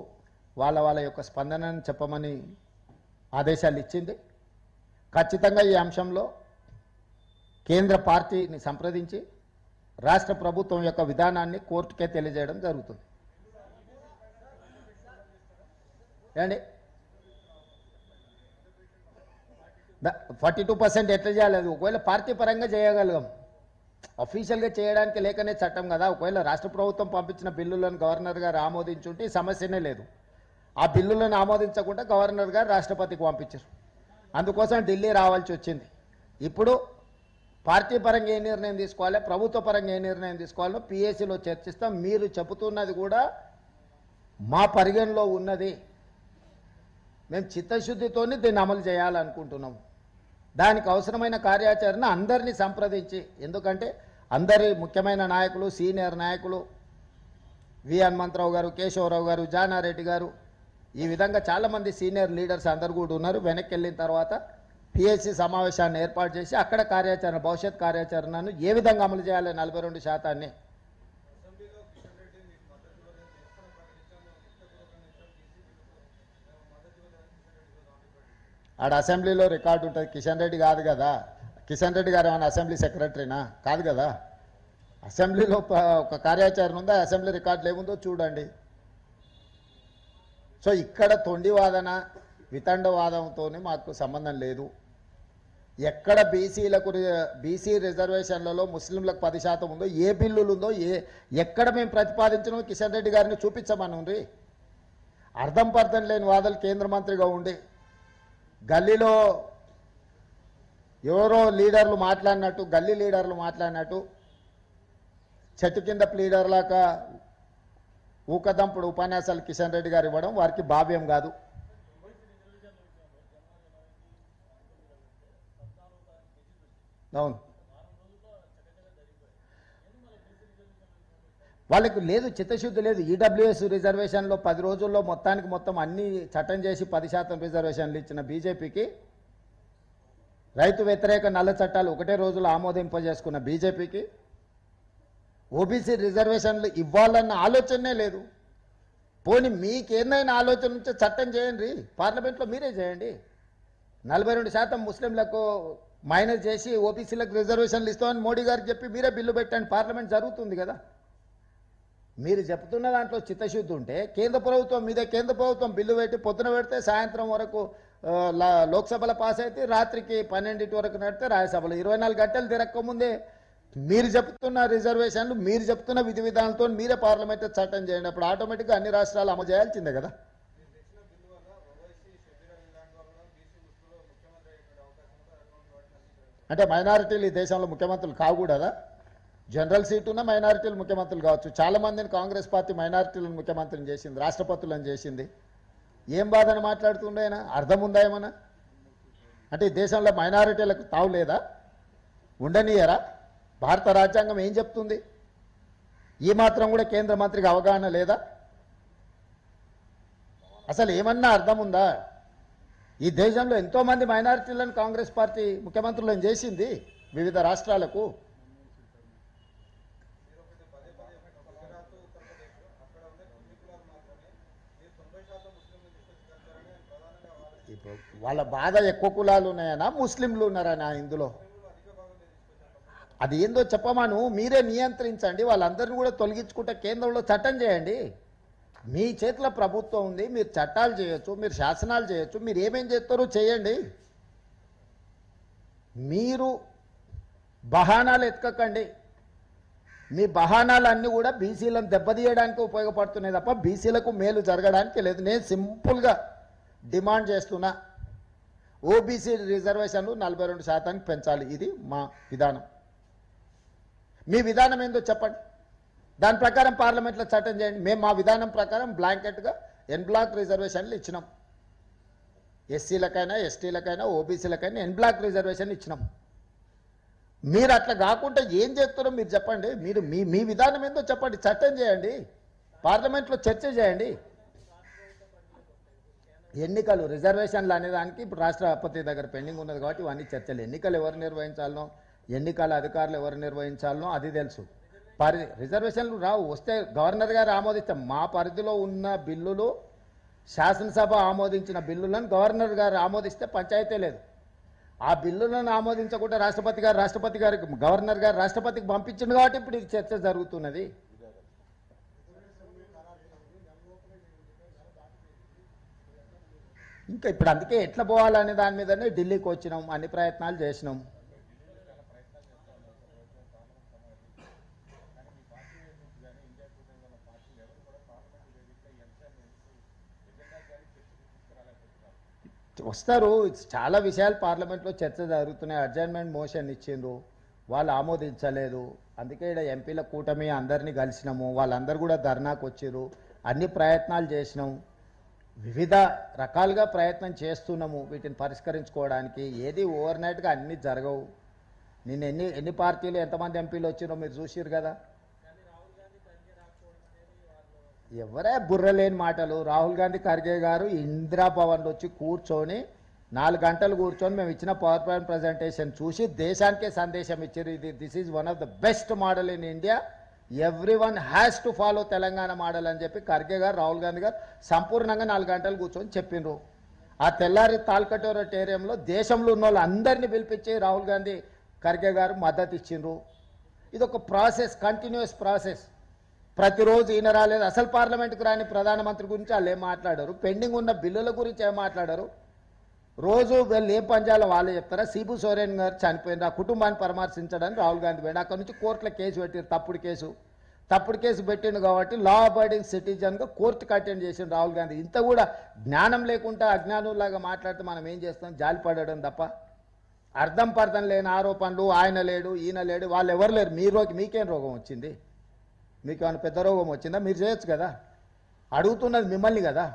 వాళ్ళ యొక్క స్పందనను చెప్పమని ఆదేశాలు ఇచ్చింది. ఖచ్చితంగా ఈ అంశంలో కేంద్ర పార్టీని సంప్రదించి రాష్ట్ర ప్రభుత్వం యొక్క విధానాన్ని కోర్టుకే తెలియజేయడం జరుగుతుంది. ఏమండి 42% ఎట్లా చేయాలి? అది ఒకవేళ పార్టీ పరంగా చేయగలిగాం, అఫీషియల్గా చేయడానికి లేకనే చట్టం కదా. ఒకవేళ రాష్ట్ర ప్రభుత్వం పంపించిన బిల్లులను గవర్నర్ గారు ఆమోదించుంటే ఈ సమస్యనే లేదు. ఆ బిల్లులను ఆమోదించకుండా గవర్నర్ గారు రాష్ట్రపతికి పంపించారు. అందుకోసం ఢిల్లీ రావాల్సి వచ్చింది. ఇప్పుడు పార్టీ పరంగా ఏ నిర్ణయం తీసుకోవాలి, ప్రభుత్వ పరంగా ఏ నిర్ణయం తీసుకోవాలో పిఏసీలో చర్చిస్తాం. మీరు చెబుతున్నది కూడా మా పరిగణలో ఉన్నది. మేము చిత్తశుద్ధితోనే దీన్ని అమలు చేయాలనుకుంటున్నాము. దానికి అవసరమైన కార్యాచరణ అందరినీ సంప్రదించి, ఎందుకంటే అందరి ముఖ్యమైన నాయకులు, సీనియర్ నాయకులు హనుమంతరావు గారు, కేశవరావు గారు, జానారెడ్డి గారు, ఈ విధంగా చాలామంది సీనియర్ లీడర్స్ అందరు కూడా ఉన్నారు. వెనక్కి వెళ్ళిన తర్వాత పిఎస్సి సమావేశాన్ని ఏర్పాటు చేసి అక్కడ కార్యాచరణ, భవిష్యత్ కార్యాచరణను ఏ విధంగా అమలు చేయాలి 42% ఆడ అసెంబ్లీలో రికార్డు ఉంటుంది. కిషన్ రెడ్డి కాదు కదా, కిషన్ రెడ్డి గారు ఏమైనా అసెంబ్లీ సెక్రటరీనా? కాదు కదా. అసెంబ్లీలో ఒక కార్యాచరణ ఉందా, అసెంబ్లీ రికార్డులు ఏముందో చూడండి. సో ఇక్కడ తొండి వాదన, వితండవాదంతో మాకు సంబంధం లేదు. ఎక్కడ బీసీ రిజర్వేషన్లలో ముస్లింలకు 10% ఉందో, ఏ బిల్లులు ఉందో, ఎక్కడ మేము ప్రతిపాదించినో కిషన్ రెడ్డి గారిని చూపించమనుండ్రి. అర్థం పర్థం లేని వాదలు కేంద్ర మంత్రిగా ఉండి గల్లీలో ఎవరో లీడర్లు మాట్లాడినట్టు, గల్లీ లీడర్లు మాట్లాడినట్టు చెట్టు కింద లీడర్లాగా ఊకదంపుడు ఉపన్యాసాలు కిషన్ రెడ్డి గారు ఇవ్వడం వారికి భావ్యం కాదు. అవును, వాళ్ళకు లేదు, చిత్తశుద్ధి లేదు. ఈడబ్ల్యూఎస్ రిజర్వేషన్లో 10 రోజుల్లో మొత్తం అన్ని చట్టం చేసి 10% రిజర్వేషన్లు ఇచ్చిన బీజేపీకి, రైతు వ్యతిరేక నల్ల చట్టాలు ఒకటే రోజులో ఆమోదింపజేసుకున్న బీజేపీకి ఓబీసీ రిజర్వేషన్లు ఇవ్వాలన్న ఆలోచనే లేదు. పోనీ మీకేందైనా ఆలోచన ఉంటే చట్టం చేయండి, పార్లమెంట్లో మీరే చేయండి. 42% ముస్లింలకు మైనస్ చేసి ఓబీసీలకు రిజర్వేషన్లు ఇస్తామని మోడీ గారికి చెప్పి మీరే బిల్లు పెట్టండి, పార్లమెంట్ జరుగుతుంది కదా. మీరు చెప్తున్న దాంట్లో చిత్తశుద్ధి ఉంటే కేంద్ర ప్రభుత్వం బిల్లు పెట్టి పొద్దున పెడితే సాయంత్రం వరకు లోక్సభలో పాస్ అయితే రాత్రికి 12 వరకు నడితే రాజ్యసభలో 24 గంటలు తిరగకముందే మీరు చెప్తున్న రిజర్వేషన్లు, మీరు చెప్తున్న విధి విధానాలతో మీరే పార్లమెంట్ చట్టం చేయండి. అప్పుడు ఆటోమేటిక్గా అన్ని రాష్ట్రాలు అమలు చేయాల్సిందే కదా. అంటే మైనారిటీలు ఈ దేశంలో ముఖ్యమంత్రులు కాకూడదా? జనరల్ సీట్ ఉన్న మైనారిటీలు ముఖ్యమంత్రులు కావచ్చు. చాలామందిని కాంగ్రెస్ పార్టీ మైనారిటీలను ముఖ్యమంత్రిని చేసింది, రాష్ట్రపతులను చేసింది. ఏం బాధని మాట్లాడుతుండేనా? అర్థం ఉందా ఏమన్నా? అంటే ఈ దేశంలో మైనారిటీలకు తావు లేదా? ఉండనియరా? భారత రాజ్యాంగం ఏం చెప్తుంది? ఈ మాత్రం కూడా కేంద్ర మంత్రికి అవగాహన లేదా? అసలు ఏమన్నా అర్థం ఉందా? ఈ దేశంలో ఎంతోమంది మైనారిటీలను కాంగ్రెస్ పార్టీ ముఖ్యమంత్రులను చేసింది వివిధ రాష్ట్రాలకు. వాళ్ళ బాధ ఎక్కువ కులాలు ఉన్నాయనా, ముస్లింలు ఉన్నారనా ఇందులో? అది ఏందో చెప్పమాను, మీరే నియంత్రించండి. వాళ్ళందరినీ కూడా తొలగించుకుంటే కేంద్రంలో చట్టం చేయండి. మీ చేతిలో ప్రభుత్వం ఉంది, మీరు చట్టాలు చేయొచ్చు, మీరు శాసనాలు చేయొచ్చు, మీరు ఏమేం చేస్తారో చేయండి. మీరు బహానాలు ఎత్తుకండి. మీ బహానాలన్నీ కూడా బీసీలను దెబ్బతీయడానికి ఉపయోగపడుతున్నాయి తప్ప బీసీలకు మేలు జరగడానికి లేదు. నేను సింపుల్గా డిమాండ్ చేస్తున్నా, ఓబీసీ రిజర్వేషన్లు 42% పెంచాలి. ఇది మా విధానం. మీ విధానం ఏందో చెప్పండి, దాని ప్రకారం పార్లమెంట్లో చట్టం చేయండి. మేము మా విధానం ప్రకారం బ్లాంకెట్గా ఎన్ బ్లాక్ రిజర్వేషన్లు ఇచ్చినాం. ఎస్సీలకైనా, ఎస్టీలకైనా, ఓబీసీలకైనా ఎన్ బ్లాక్ రిజర్వేషన్ ఇచ్చినాం. మీరు అట్లా కాకుండా ఏం చేస్తారో మీరు చెప్పండి. మీరు మీ విధానం ఏందో చెప్పండి, చట్టం చేయండి, పార్లమెంట్లో చర్చ చేయండి. ఎన్నికలు, రిజర్వేషన్లు అనేదానికి ఇప్పుడు రాష్ట్రపతి దగ్గర పెండింగ్ ఉన్నది కాబట్టి ఇవన్నీ చర్చలు. ఎన్నికలు ఎవరు నిర్వహించాలనో, ఎన్నికల అధికారులు ఎవరు నిర్వహించాలనో అది తెలుసు. రిజర్వేషన్లు రావు, వస్తే గవర్నర్ గారు ఆమోదిస్తాం. మా పరిధిలో ఉన్న బిల్లులు, శాసనసభ ఆమోదించిన బిల్లులను గవర్నర్ గారు ఆమోదిస్తే పంచాయతీ లేదు. ఆ బిల్లులను ఆమోదించకుండా రాష్ట్రపతి గారికి గవర్నర్ గారు రాష్ట్రపతికి పంపించింది కాబట్టి ఇప్పుడు ఇది చర్చ జరుగుతున్నది. ఇంకా ఇప్పుడు అందుకే ఎట్లా పోవాలనే దాని మీదనే ఢిల్లీకి వచ్చినాం, అన్ని ప్రయత్నాలు చేసినాం. వస్తారు, చాలా విషయాలు పార్లమెంట్లో చర్చ జరుగుతున్నాయి. అడ్జర్న్మెంట్ మోషన్ ఇచ్చిండ్రు, వాళ్ళు ఆమోదించలేదు. అందుకే ఇక్కడ ఎంపీల కూటమి అందరినీ కలిసినాము, వాళ్ళందరూ కూడా ధర్నాకు వచ్చిర్రు. అన్ని ప్రయత్నాలు చేసినాం, వివిధ రకాలుగా ప్రయత్నం చేస్తున్నాము వీటిని పరిష్కరించుకోవడానికి. ఏది ఓవర్ నైట్గా అన్నీ జరగవు. నిన్న ఎన్ని పార్టీలు, ఎంతమంది ఎంపీలు వచ్చిరో మీరు చూసిరు కదా. ఎవరే బుర్రలేని మాటలు. రాహుల్ గాంధీ ఖర్గే గారు ఇందిరా భవన్లో వచ్చి కూర్చొని 4 గంటలు కూర్చొని మేము ఇచ్చిన పవర్ పాయింట్ ప్రజెంటేషన్ చూసి దేశానికే సందేశం ఇచ్చారు. This is one of the best model in India, everyone has to follow Telangana model అని చెప్పి ఖర్గే గారు రాహుల్ గాంధీ గారు సంపూర్ణంగా 4 గంటలు కూర్చొని చెప్పిండ్రు. ఆ తెల్లారి తాల్కటోరటేరియంలో దేశంలో ఉన్న వాళ్ళు అందరినీ పిలిపించి రాహుల్ గాంధీ ఖర్గే గారు మద్దతు ఇచ్చిండ్రు. ఇది ఒక ప్రాసెస్, కంటిన్యూస్ ప్రాసెస్. ప్రతిరోజు ఈయన రాలేదు, అసలు పార్లమెంట్కి రాని ప్రధానమంత్రి గురించి వాళ్ళు ఏం మాట్లాడారు, పెండింగ్ ఉన్న బిల్లుల గురించి ఏం మాట్లాడారు, రోజు వీళ్ళు ఏం పంచాలో వాళ్ళే చెప్తారా. సిబు సోరెన్ గారు చనిపోయింది, ఆ కుటుంబాన్ని పరామర్శించడానికి రాహుల్ గాంధీ పోయింది. అక్కడ నుంచి కోర్టులో కేసు పెట్టారు, తప్పుడు కేసు పెట్టిండు కాబట్టి లా అబైడింగ్ సిటిజన్గా కోర్టుకు అటెండ్ చేసిండు రాహుల్ గాంధీ. ఇంత కూడా జ్ఞానం లేకుండా అజ్ఞానులాగా మాట్లాడితే మనం ఏం చేస్తాం, జాలిపడడం తప్ప. అర్థం పర్థం లేని ఆరోపణలు, ఆయన లేడు ఈయన లేడు, వాళ్ళు ఎవరు లేరు. మీకేం రోగం వచ్చింది, మీకు ఏమైనా పెద్ద రోగం వచ్చిందా, మీరు చేయొచ్చు కదా. అడుగుతున్నది మిమ్మల్ని కదా.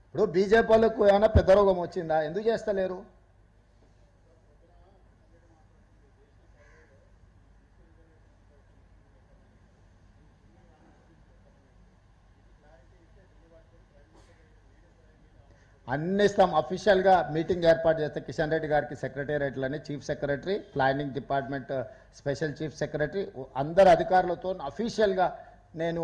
ఇప్పుడు బీజేపీ వాళ్ళకు ఏమైనా పెద్ద రోగం వచ్చిందా, ఎందుకు చేస్తలేరు? అన్ని ఇస్తాం. అఫీషియల్గా మీటింగ్ ఏర్పాటు చేస్తే కిషన్ రెడ్డి గారికి సెక్రటేరియట్లని, chief secretary, planning department special chief secretary, అందరు అధికారులతో అఫీషియల్గా నేను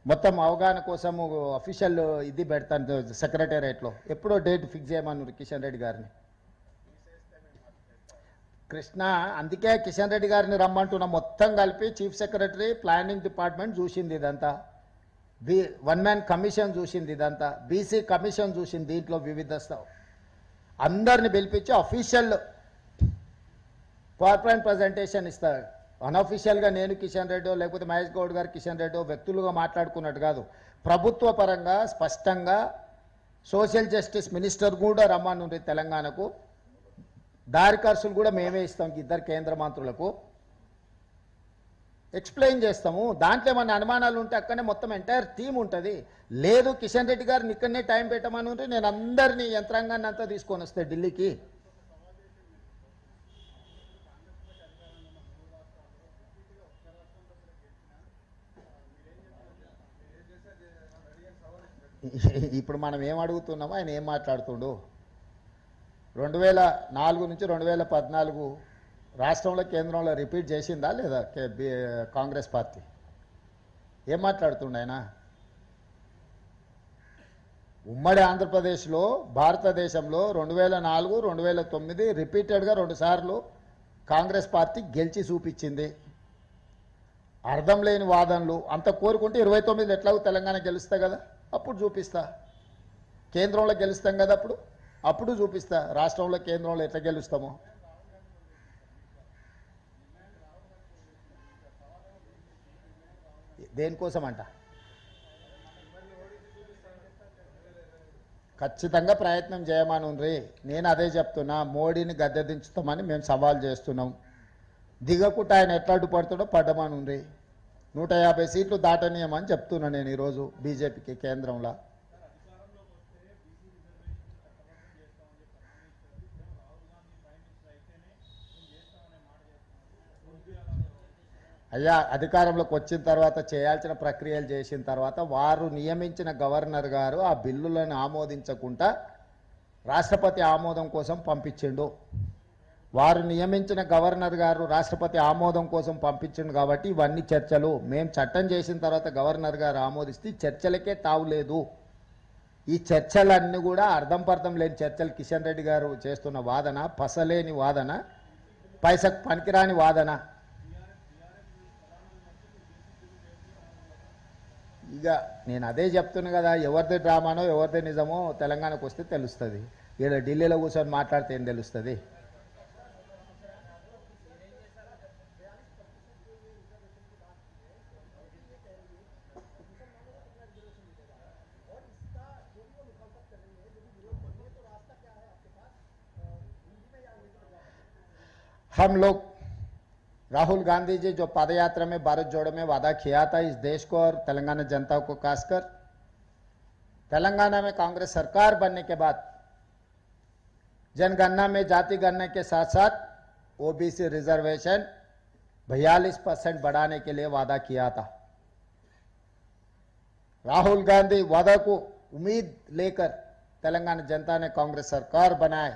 మొత్తం అవగాహన కోసము అఫీషియల్ ఇది పెడతాను సెక్రటేరియట్లో. ఎప్పుడో డేట్ ఫిక్స్ చేయమన్నారు కిషన్ రెడ్డి గారిని. కృష్ణ, అందుకే కిషన్ రెడ్డి గారిని రమ్మంటున్నా. మొత్తం కలిపి చీఫ్ సెక్రటరీ, ప్లానింగ్ డిపార్ట్మెంట్ చూసింది ఇదంతా, వన్ మ్యాన్ కమిషన్ చూసింది ఇదంతా, బీసీ కమిషన్ చూసింది. దీంట్లో వివిధ అందరిని పిలిపించి అఫీషియల్ పవర్ పాయింట్ ప్రజెంటేషన్ ఇస్తారు. అన్అఫీషియల్గా నేను కిషన్ రెడ్డి లేకపోతే మహేష్ గౌడ్ గారు కిషన్ రెడ్డి వ్యక్తులుగా మాట్లాడుకున్నట్టు కాదు, ప్రభుత్వ పరంగా స్పష్టంగా సోషల్ జస్టిస్ మినిస్టర్ కూడా రమ్మనుంది తెలంగాణకు. దారి ఖర్చులు కూడా మేమే ఇస్తాం, ఇద్దరు కేంద్ర మంత్రులకు ఎక్స్ప్లెయిన్ చేస్తాము. దాంట్లో ఏమన్నా అనుమానాలు ఉంటే అక్కడనే మొత్తం ఎంటైర్ టీమ్ ఉంటుంది. లేదు కిషన్ రెడ్డి గారిని ఇక్కడనే టైం పెట్టమని ఉంటే నేను అందరినీ యంత్రాంగాన్ని అంతా తీసుకొని వస్తే ఢిల్లీకి. ఇప్పుడు మనం ఏం అడుగుతున్నామో ఆయన ఏం మాట్లాడుతుండు. 2004 నుంచి 2014 రాష్ట్రంలో కేంద్రంలో రిపీట్ చేసిందా లేదా కాంగ్రెస్ పార్టీ? ఏం మాట్లాడుతుండ ఆయన? ఉమ్మడి ఆంధ్రప్రదేశ్లో భారతదేశంలో 2004, 2009 రిపీటెడ్గా 2 సార్లు కాంగ్రెస్ పార్టీ గెలిచి చూపించింది. అర్థం లేని వాదనలు అంత కోరుకుంటే 29 ఎట్లాగో తెలంగాణ గెలుస్తా కదా, అప్పుడు చూపిస్తా. కేంద్రంలో గెలుస్తాం కదా, అప్పుడు చూపిస్తా రాష్ట్రంలో కేంద్రంలో ఎట్లా గెలుస్తామో. దేనికోసం అంట? ఖచ్చితంగా ప్రయత్నం చేయమని ఉండ్రి. నేను అదే చెప్తున్నా, మోడీని గద్దె దించుతామని మేము సవాల్ చేస్తున్నాం. దిగకుండా ఆయన ఎట్లా అడ్డుపడుతాడో పడ్డమని ఉండ్రి. 150 సీట్లు దాటనీయమని చెప్తున్నా నేను ఈరోజు బీజేపీకి కేంద్రంలో. అయ్యా, అధికారంలోకి వచ్చిన తర్వాత చేయాల్సిన ప్రక్రియలు చేసిన తర్వాత వారు నియమించిన గవర్నర్ గారు ఆ బిల్లులను ఆమోదించకుండా రాష్ట్రపతి ఆమోదం కోసం పంపించిండు. వారు నియమించిన గవర్నర్ గారు రాష్ట్రపతి ఆమోదం కోసం పంపించిండు కాబట్టి ఇవన్నీ చర్చలు. మేము చట్టం చేసిన తర్వాత గవర్నర్ గారు ఆమోదిస్తే చర్చలకే తావులేదు. ఈ చర్చలన్నీ కూడా అర్థం పర్థం లేని చర్చలు. కిషన్ రెడ్డి గారు చేస్తున్న వాదన పసలేని వాదన, పైసకు పనికిరాని వాదన. ఇక నేను అదే చెప్తున్నా కదా, ఎవరిది డ్రామానో ఎవరిది నిజమో తెలంగాణకు వస్తే తెలుస్తుంది. ఇక్కడ ఢిల్లీలో కూర్చొని మాట్లాడితే ఏం తెలుస్తుంది? हम लोग राहुल गांधी जी जो पदयात्रा में भारत जोड़ो में वादा किया था इस देश को और तेलंगाना जनता को खासकर, तेलंगाना में कांग्रेस सरकार बनने के बाद जनगणना में जाति गणना के साथ साथ ओबीसी रिजर्वेशन 42% बढ़ाने के लिए वादा किया था। राहुल गांधी वादा को उम्मीद लेकर तेलंगाना जनता ने कांग्रेस सरकार बनाए।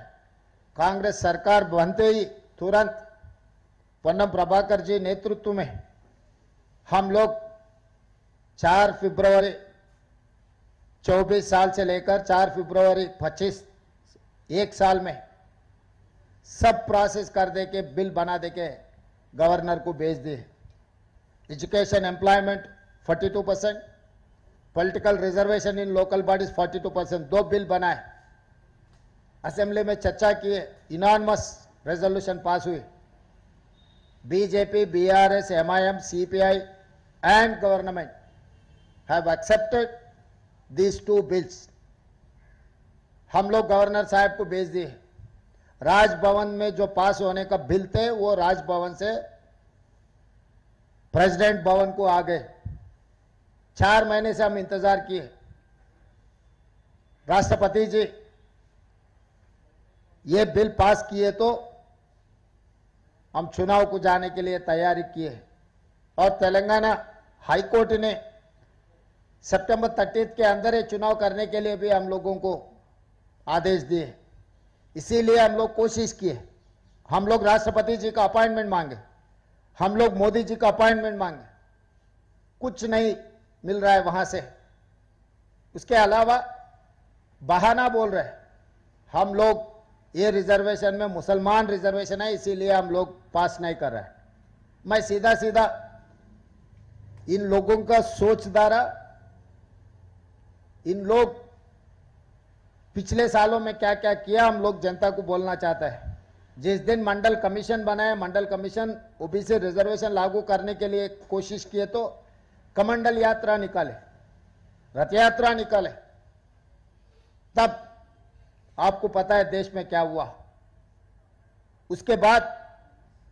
कांग्रेस सरकार बनते ही तुरंत पोन्नम प्रभाकर जी नेतृत्व में हम लोग 4 फरवरी 24 साल से लेकर 4 फरवरी 25 एक साल में सब प्रोसेस कर दे के बिल बना दे के गवर्नर को भेज दिए। एजुकेशन एम्प्लॉयमेंट 42%, पॉलिटिकल रिजर्वेशन इन लोकल बॉडीज 42%, 2 बिल बनाए, असेंबली में चर्चा किए, इनॉर्मस रेजोल्यूशन पास हुई। BJP, BRS, MIM, CPI and government have accepted these 2 bills. हम लोग गवर्नर साहब को भेज दिए। राजभवन में जो पास होने का बिल थे वो राजभवन से प्रेसिडेंट भवन को आ गए। 4 महीने से हम इंतजार किए। राष्ट्रपति जी ये बिल पास किए तो हम चुनाव को जाने के लिए तैयारी किए और तेलंगाना हाई कोर्ट ने सितंबर 30 के अंदर ये चुनाव करने के लिए भी हम लोगों को आदेश दिए। इसीलिए हम लोग कोशिश किए। हम लोग राष्ट्रपति जी का अपॉइंटमेंट मांगे, हम लोग मोदी जी का अपॉइंटमेंट मांगे, कुछ नहीं मिल रहा है वहां से। उसके अलावा बहाना बोल रहे हम लोग ये रिजर्वेशन में मुसलमान रिजर्वेशन है इसीलिए हम लोग पास नहीं कर रहे हैं। मैं सीधा सीधा इन लोगों का सोच द्वारा, इन लोग पिछले सालों में क्या क्या किया हम लोग जनता को बोलना चाहता है। जिस दिन मंडल कमीशन बनाए, मंडल कमीशन ओबीसी रिजर्वेशन लागू करने के लिए कोशिश किए तो कमंडल यात्रा निकाले, रथ यात्रा निकाले, तब आपको पता है देश में क्या हुआ। उसके बाद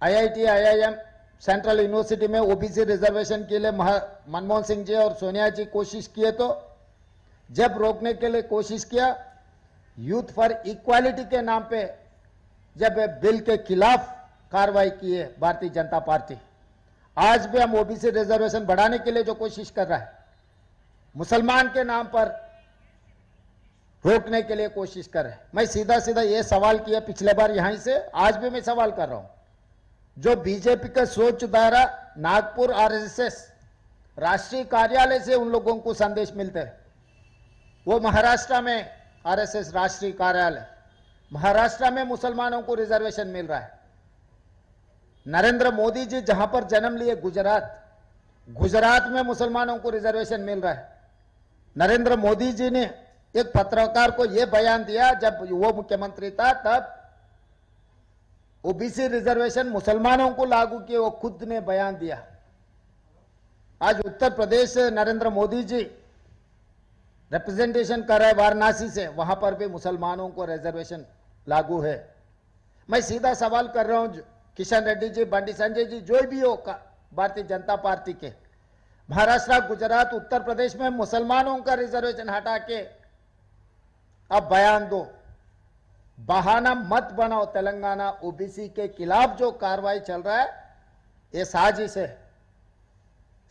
आईआईटी, आईआईएम, सेंट्रल यूनिवर्सिटी में ओबीसी रिजर्वेशन के लिए मनमोहन सिंह जी और सोनिया जी कोशिश किए तो जब रोकने के लिए कोशिश किया, यूथ फॉर इक्वालिटी के नाम पे जब बिल के खिलाफ कार्रवाई की है भारतीय जनता पार्टी। आज भी हम ओबीसी रिजर्वेशन बढ़ाने के लिए जो कोशिश कर रहा है, मुसलमान के नाम पर रोकने के लिए कोशिश कर रहे हैं। मैं सीधा सीधा ये सवाल किया पिछले बार यहीं से, आज भी मैं सवाल कर रहा हूं। जो बीजेपी का सोच द्वारा नागपुर आरएसएस राष्ट्रीय कार्यालय से उन लोगों को संदेश मिलते हैं, वो महाराष्ट्र में आरएसएस राष्ट्रीय कार्यालय, महाराष्ट्र में मुसलमानों को रिजर्वेशन मिल रहा है। नरेंद्र मोदी जी जहां पर जन्म लिए गुजरात में मुसलमानों को रिजर्वेशन मिल रहा है। नरेंद्र मोदी जी ने एक पत्रकार को यह बयान दिया जब वो मुख्यमंत्री था, तब ओबीसी रिजर्वेशन मुसलमानों को लागू किए, वो खुद ने बयान दिया। आज उत्तर प्रदेश से नरेंद्र मोदी जी रिप्रेजेंटेशन कर रहे वाराणसी से, वहां पर भी मुसलमानों को रिजर्वेशन लागू है। मैं सीधा सवाल कर रहा हूं, किशन रेड्डी जी, बंडी संजय जी, जो भी हो भारतीय जनता पार्टी के, महाराष्ट्र, गुजरात, उत्तर प्रदेश में मुसलमानों का रिजर्वेशन हटा के अब बयान दो। बहाना मत बनाओ। तेलंगाना ओबीसी के खिलाफ जो कार्रवाई चल रहा है ये साजिश है,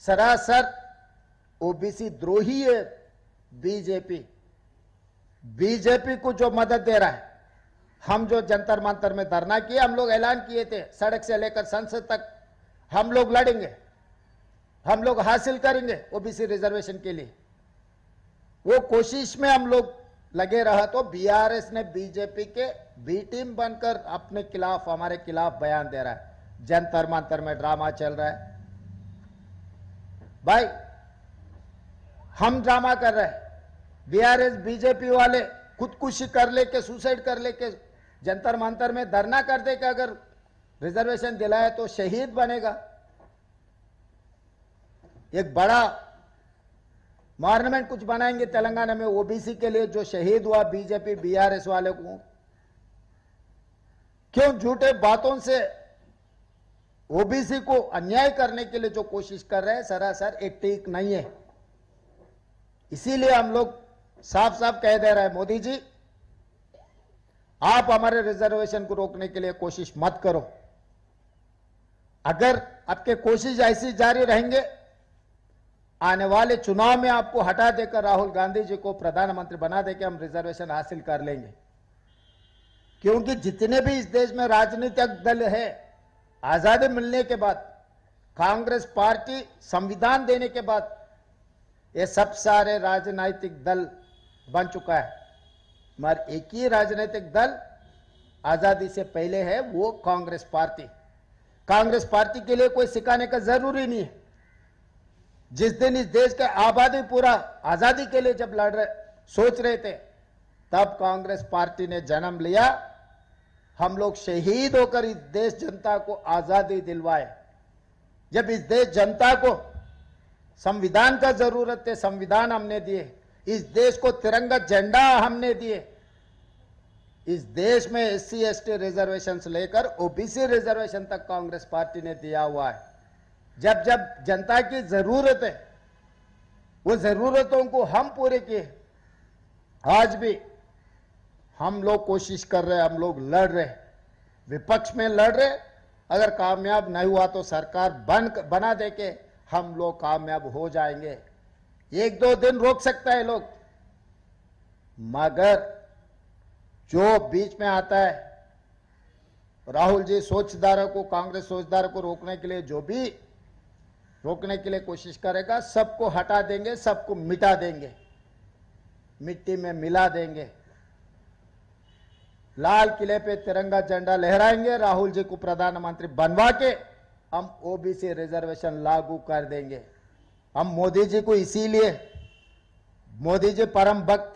सरासर ओबीसी द्रोही है। बीजेपी को जो मदद दे रहा है, हम जो जंतर मंतर में धरना किए, हम लोग ऐलान किए थे सड़क से लेकर संसद तक हम लोग लड़ेंगे, हम लोग हासिल करेंगे ओबीसी रिजर्वेशन के लिए। वो कोशिश में हम लोग लगे रहा तो बीआरएस ने बीजेपी के बी टीम बनकर अपने खिलाफ, हमारे खिलाफ बयान दे रहा है। जंतर मंतर में ड्रामा चल रहा है। भाई हम ड्रामा कर रहे हैं, बीआरएस बीजेपी वाले खुदकुशी कर लेके, सुसाइड कर लेके जंतर मंतर में धरना कर दे कि अगर रिजर्वेशन दिलाए तो शहीद बनेगा। एक बड़ा मॉन्यूमेंट कुछ बनाएंगे तेलंगाना में ओबीसी के लिए, जो शहीद हुआ बीजेपी बीआरएस वाले को। क्यों झूठे बातों से ओबीसी को अन्याय करने के लिए जो कोशिश कर रहे हैं, सरासर एक ठीक नहीं है। इसीलिए हम लोग साफ साफ कह दे रहे हैं, मोदी जी आप हमारे रिजर्वेशन को रोकने के लिए कोशिश मत करो। अगर आपके कोशिश ऐसी जारी रहेंगे आने वाले चुनाव में आपको हटा देकर राहुल गांधी जी को प्रधानमंत्री बना देकर हम रिजर्वेशन हासिल कर लेंगे। क्योंकि जितने भी इस देश में राजनीतिक दल है, आजादी मिलने के बाद कांग्रेस पार्टी संविधान देने के बाद ये सब सारे राजनीतिक दल बन चुका है, मगर एक ही राजनीतिक दल आजादी से पहले है, वो कांग्रेस पार्टी। कांग्रेस पार्टी के लिए कोई सिखाने का जरूरी नहीं है। जिस दिन इस देश के आबादी पूरा आजादी के लिए जब लड़ रहे सोच रहे थे, तब कांग्रेस पार्टी ने जन्म लिया। हम लोग शहीद होकर इस देश जनता को आजादी दिलवाए। जब इस देश जनता को संविधान का जरूरत है, संविधान हमने दिए। इस देश को तिरंगा झंडा हमने दिए। इस देश में एससी एसटी रिजर्वेशन से लेकर ओबीसी रिजर्वेशन तक कांग्रेस पार्टी ने दिया हुआ है। जब जब जनता की जरूरत है, वो जरूरतों को हम पूरे किए। आज भी हम लोग कोशिश कर रहे, हम लोग लड़ रहे, विपक्ष में लड़ रहे। अगर कामयाब नहीं हुआ तो सरकार बना दे के हम लोग कामयाब हो जाएंगे। एक दो दिन रोक सकता है लोग, मगर जो बीच में आता है, राहुल जी सोचदारों को, कांग्रेस सोचदारों को रोकने के लिए जो भी रोकने के लिए कोशिश करेगा, सबको हटा देंगे, सबको मिटा देंगे, मिट्टी में मिला देंगे। लाल किले पे तिरंगा झंडा लहराएंगे, राहुल जी को प्रधानमंत्री बनवा के हम ओबीसी रिजर्वेशन लागू कर देंगे। हम मोदी जी को इसीलिए, मोदी जी परम भक्त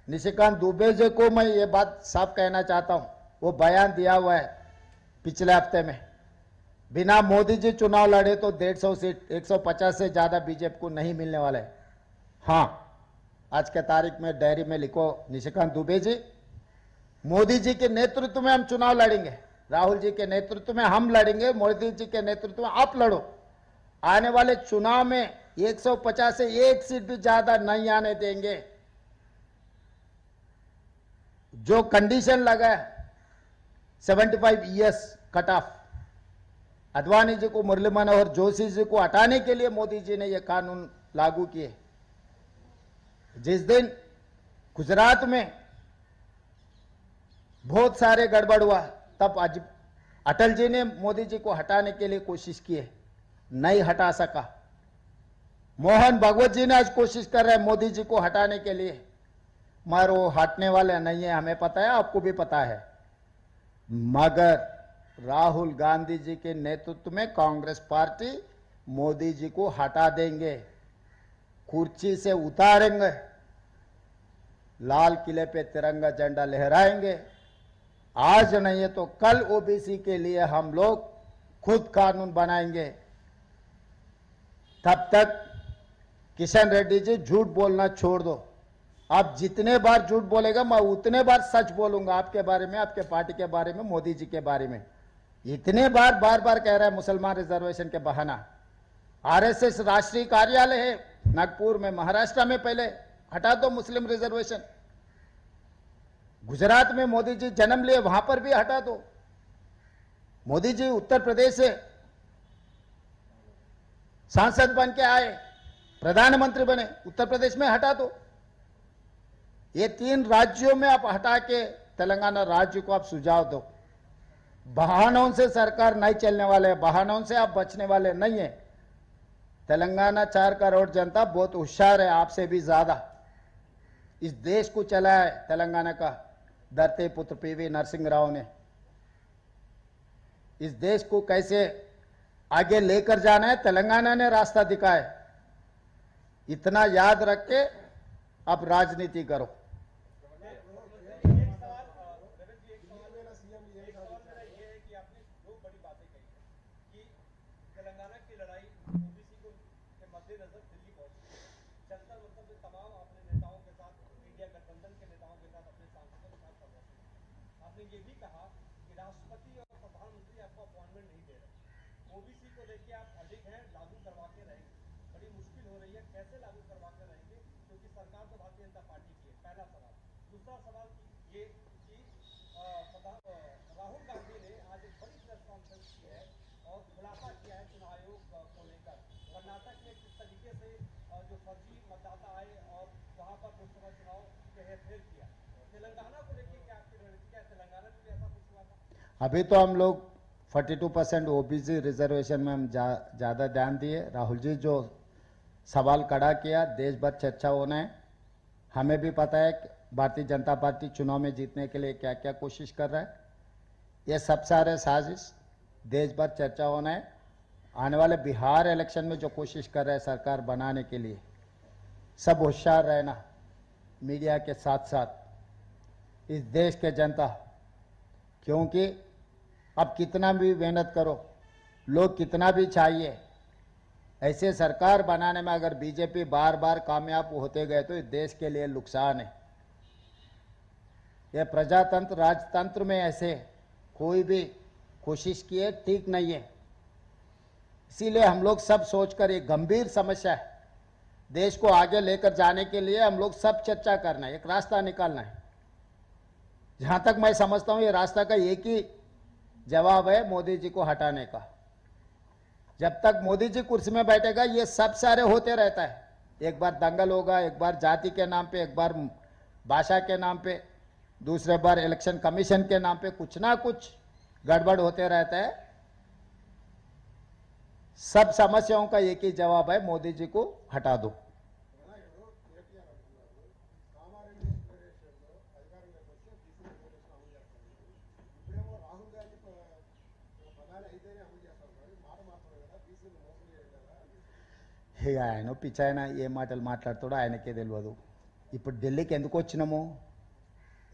निशिकांत दुबे जी को मैं ये बात साफ कहना चाहता हूं। वो बयान दिया हुआ है पिछले हफ्ते में, बिना मोदी जी चुनाव लड़े तो 150 सीट 150 से ज्यादा बीजेपी को नहीं मिलने वाला है। हाँ, आज के तारीख में डायरी में लिखो, निशिकांत दुबे जी, मोदी जी के नेतृत्व में हम चुनाव लड़ेंगे, राहुल जी के नेतृत्व में हम लड़ेंगे, मोदी जी के नेतृत्व में आप लड़ो। आने वाले चुनाव में 150 से एक सीट भी ज्यादा नहीं आने देंगे। जो कंडीशन लगा है 75 years cut off, Advani ji को, मुरली मनोहर जोशी जी को हटाने के लिए मोदी जी ने यह कानून लागू किए। जिस दिन गुजरात में बहुत सारे गड़बड़ हुआ, तब आज अटल जी ने मोदी जी को हटाने के लिए कोशिश की है, नहीं हटा सका। मोहन भागवत जी ने आज कोशिश कर रहे हैं मोदी जी को हटाने के लिए, मगर वो हटने वाले नहीं है, हमें पता है, आपको भी पता है। मगर राहुल गांधी जी के नेतृत्व में कांग्रेस पार्टी मोदी जी को हटा देंगे, कुर्सी से उतारेंगे, लाल किले पे तिरंगा झंडा लहराएंगे। आज नहीं है तो कल ओबीसी के लिए हम लोग खुद कानून बनाएंगे। तब तक किशन रेड्डी जी झूठ बोलना छोड़ दो। आप जितने बार झूठ बोलेगा, मैं उतने बार सच बोलूंगा आपके बारे में, आपके पार्टी के बारे में, मोदी जी के बारे में। इतने बार बार कह रहा है मुसलमान रिजर्वेशन के बहाना। आरएसएस राष्ट्रीय कार्यालय है नागपुर में, महाराष्ट्र में, पहले हटा दो मुस्लिम रिजर्वेशन। गुजरात में मोदी जी जन्म लिए, वहां पर भी हटा दो। मोदी जी उत्तर प्रदेश से सांसद बन के आए, प्रधानमंत्री बने, उत्तर प्रदेश में हटा दो। ये 3 राज्यों में आप हटा के तेलंगाना राज्य को आप सुझाव दो। बहानों से सरकार नहीं चलने वाले, बहानों से आप बचने वाले नहीं है। तेलंगाना 4 करोड़ जनता बहुत होशियार है, आपसे भी ज्यादा। इस देश को चलाया है तेलंगाना का धरती पुत्र पीवी नरसिंह राव ने। इस देश को कैसे आगे लेकर जाना है, तेलंगाना ने रास्ता दिखाया। इतना याद रख के अब राजनीति करो। ये भी कहा कि राष्ट्रपति और प्रधानमंत्री आपको अपॉइंटमेंट नहीं दे रहे, ओबीसी को लेके आप अधिक हैं, लागू करवा के रहेंगे। बड़ी मुश्किल हो रही है, कैसे लागू करवा के रहेंगे, क्योंकि सरकार तो भारतीय जनता पार्टी की है। पहला सवाल। दूसरा सवाल ये कि राहुल गांधी ने आज एक बड़ी प्रेस कॉन्फ्रेंस की है और खुलासा किया है चुनाव आयोग को लेकर। कर्नाटक में किस तरीके से जो फर्जी मतदाता आए और वहां पर लोकसभा चुनाव के हेरफेर किया। तेलंगाना को लेकर क्या आपकी रणनीति, क्या तेलंगाना में भी ऐसा कुछ हुआ था? अभी तो हम लोग 42% ओबीसी रिजर्वेशन में हम ज़्यादा ध्यान दिए। राहुल जी जो सवाल खड़ा किया, देश भर चर्चा होना है। हमें भी पता है कि भारतीय जनता पार्टी चुनाव में जीतने के लिए क्या क्या कोशिश कर रहा है। ये सब सारे साजिश देश भर चर्चा होना है। आने वाले बिहार इलेक्शन में जो कोशिश कर रहा है सरकार बनाने के लिए, सब होशियार रहना, मीडिया के साथ साथ इस देश के जनता, क्योंकि अब कितना भी मेहनत करो, लोग कितना भी चाहिए, ऐसे सरकार बनाने में अगर बीजेपी बार बार कामयाब होते गए तो इस देश के लिए नुकसान है। यह प्रजातंत्र राजतंत्र में ऐसे कोई भी कोशिश किए ठीक नहीं है। इसीलिए हम लोग सब सोचकर, एक गंभीर समस्या है, देश को आगे लेकर जाने के लिए हम लोग सब चर्चा करना है, एक रास्ता निकालना है। जहां तक मैं समझता हूं ये रास्ता का एक ही जवाब है, मोदी जी को हटाने का। जब तक मोदी जी कुर्सी में बैठेगा ये सब सारे होते रहता है। एक बार दंगल होगा, एक बार जाति के नाम पे, एक बार भाषा के नाम पे, दूसरे बार इलेक्शन कमीशन के नाम पे कुछ ना कुछ गड़बड़ होते रहता है। सब समस्याओं का एक ही जवाब है, मोदी जी को हटा दो। ఆయన పిచ్చి, ఆయన ఏ మాటలు మాట్లాడుతాడో ఆయనకే తెలియదు. ఇప్పుడు ఢిల్లీకి ఎందుకు వచ్చినాము?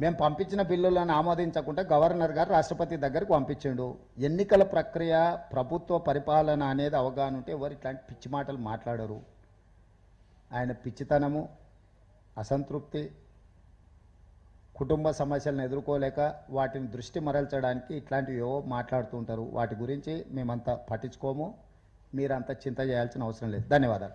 మేము పంపించిన బిల్లులను ఆమోదించకుండా గవర్నర్ గారు రాష్ట్రపతి దగ్గరకు పంపించిండు. ఎన్నికల ప్రక్రియ, ప్రభుత్వ పరిపాలన అనేది అవగాహన ఉంటే ఎవరు ఇట్లాంటి పిచ్చి మాటలు మాట్లాడరు. ఆయన పిచ్చితనము, అసంతృప్తి, కుటుంబ సమస్యలను ఎదుర్కోలేక వాటిని దృష్టి మరల్చడానికి ఇట్లాంటివి ఏవో మాట్లాడుతూ ఉంటారు. వాటి గురించి మేమంతా పట్టించుకోము. మీరంతా చింత చేయాల్సిన అవసరం లేదు. ధన్యవాదాలు.